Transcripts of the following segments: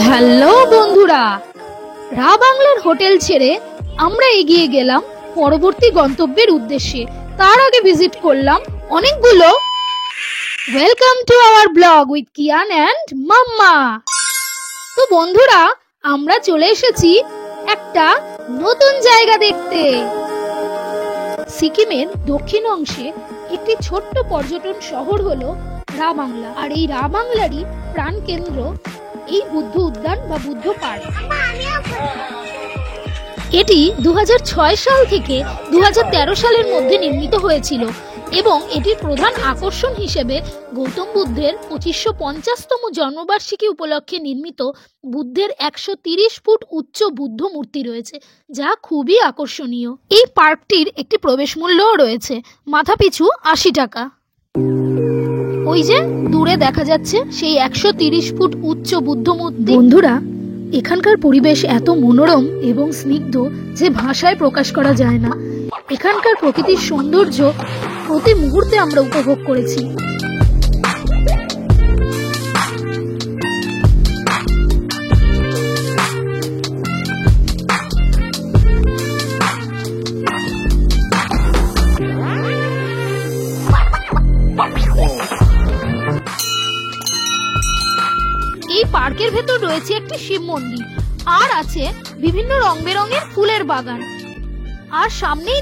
Hello বন্ধুরা, রা বাংলার হোটেল ছেড়ে আমরা এগিয়ে গেলাম পরবর্তী গন্তব্যের উদ্দেশ্যে। তার আগে ভিজিট করলাম অনেকগুলো। Welcome to our blog with Kiyan and mamma. তো বন্ধুরা, আমরা চলে এসেছি একটা নতুন জায়গা দেখতে। সিকিমের দক্ষিণ অংশে একটি ছোট্ট পর্যটন শহর হলো রা বাংলা, আর এই রা বাংলারই প্রাণ কেন্দ্র এই বুদ্ধ উদ্যান বা বুদ্ধ পার্ক। এটি 2006 সাল থেকে 2013 সালের মধ্যে নির্মিত হয়েছিল এবং এটির প্রধান আকর্ষণ হিসেবে গৌতম বুদ্ধের 2550তম জন্মবার্ষিকী উপলক্ষে নির্মিত বুদ্ধের 130 ফুট উচ্চ বুদ্ধ মূর্তি রয়েছে, যা খুবই আকর্ষণীয়। এই পার্কটির একটি প্রবেশ মূল্যও রয়েছে, মাথাপিছু 80 টাকা। ওই যে দূরে দেখা যাচ্ছে সেই 130 ফুট উচ্চ বুদ্ধ মূর্তি। বন্ধুরা, এখানকার পরিবেশ এত মনোরম এবং স্নিগ্ধ যে ভাষায় প্রকাশ করা যায় না। এখানকার প্রকৃতির সৌন্দর্য প্রতি মুহূর্তে আমরা উপভোগ করেছি। এই পার্কের ভেতর রয়েছে একটি শিব মন্দির, আর আছে বিভিন্ন রং বেরঙের ফুলের বাগান। আর সামনেই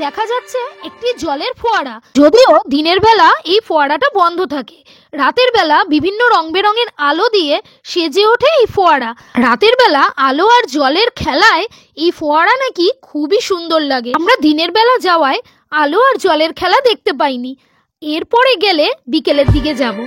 দেখা যাচ্ছে একটি জলের ফোয়ারা। যদিও দিনের বেলা এই ফোয়ারাটা বন্ধ থাকে, রাতের বেলা বিভিন্ন রং বেরঙের আলো দিয়ে সেজে ওঠে এই ফোয়ারা। রাতের বেলা আলো আর জলের খেলায় এই ফোয়ারা নাকি খুবই সুন্দর লাগে। আমরা দিনের বেলা যাওয়ায় আলো আর জলের খেলা দেখতে পাইনি। এরপরে গেলে বিকেলের দিকে যাব।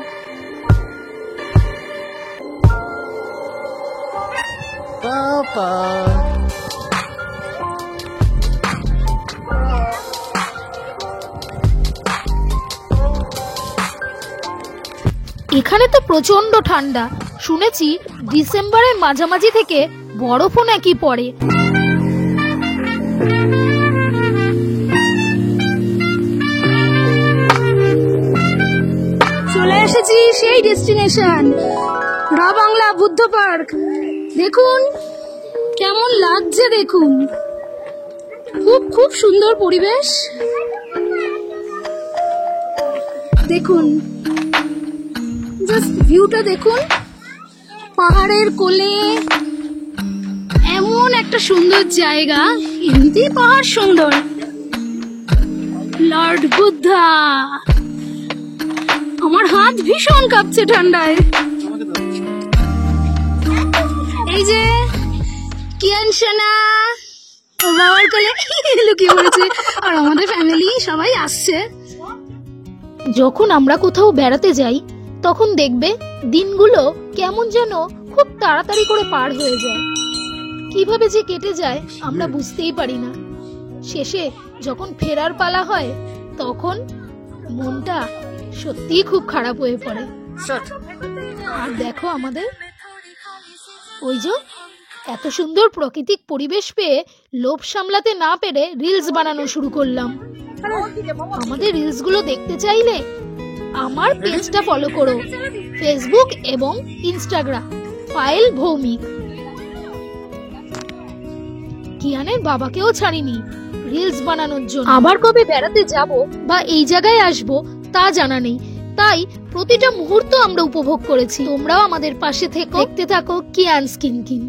এখানে তো প্রচন্ড ঠান্ডা, শুনেছি ডিসেম্বরের মাঝামাঝি থেকে বরফও নাকি পড়ে। চলে এসেছি সেই ডেস্টিনেশন, রা বাংলা বুদ্ধ পার্ক। দেখুন কেমন লাগছে, দেখুন খুব সুন্দর পরিবেশ। দেখুন জাস্ট ভিউটা দেখুন, পাহাড়ের কোলে এমন একটা সুন্দর জায়গা। এমনিতেই পাহাড় সুন্দর। লর্ড বুদ্ধা, আমার হাত ভীষণ কাঁপছে ঠান্ডায়। এই যে কিয়ান সোনা বাবার কোলে লুকিয়ে পড়েছে, আর আমাদের ফ্যামিলি সবাই আসছে। যখন আমরা কোথাও বেড়াতে যাই তখন দেখবে দিনগুলো কেমন যেন খুব তাড়াতাড়ি করে পার হয়ে যায়। কিভাবে যে কেটে যায় আমরা বুঝতেই পারি না। শেষে যখন ফেরার পালা হয় তখন মনটা সত্যিই খুব খারাপ হয়ে পড়ে। আর দেখো আমাদের ওই যে এত সুন্দর প্রাকৃতিক পরিবেশ পেয়ে লোভ সামলাতে না পেরে রিলস বানানো শুরু করলাম। আমাদের রিলস গুলো দেখতে চাইলে আমার পেজটা ফলো করো, ফেসবুক এবং ইনস্টাগ্রাম, পায়েল ভৌমিক। কিয়ানের বাবাকেও ছাড়িনি রিলস বানানোর জন্য। আবার কবে বেড়াতে যাব বা এই জায়গায় আসবো তা জানা নেই, তাই প্রতিটা মুহূর্ত আমরা উপভোগ করেছি। তোমরাও আমাদের পাশে থেকে দেখতে থাকো কিয়ান স্কিন কিন।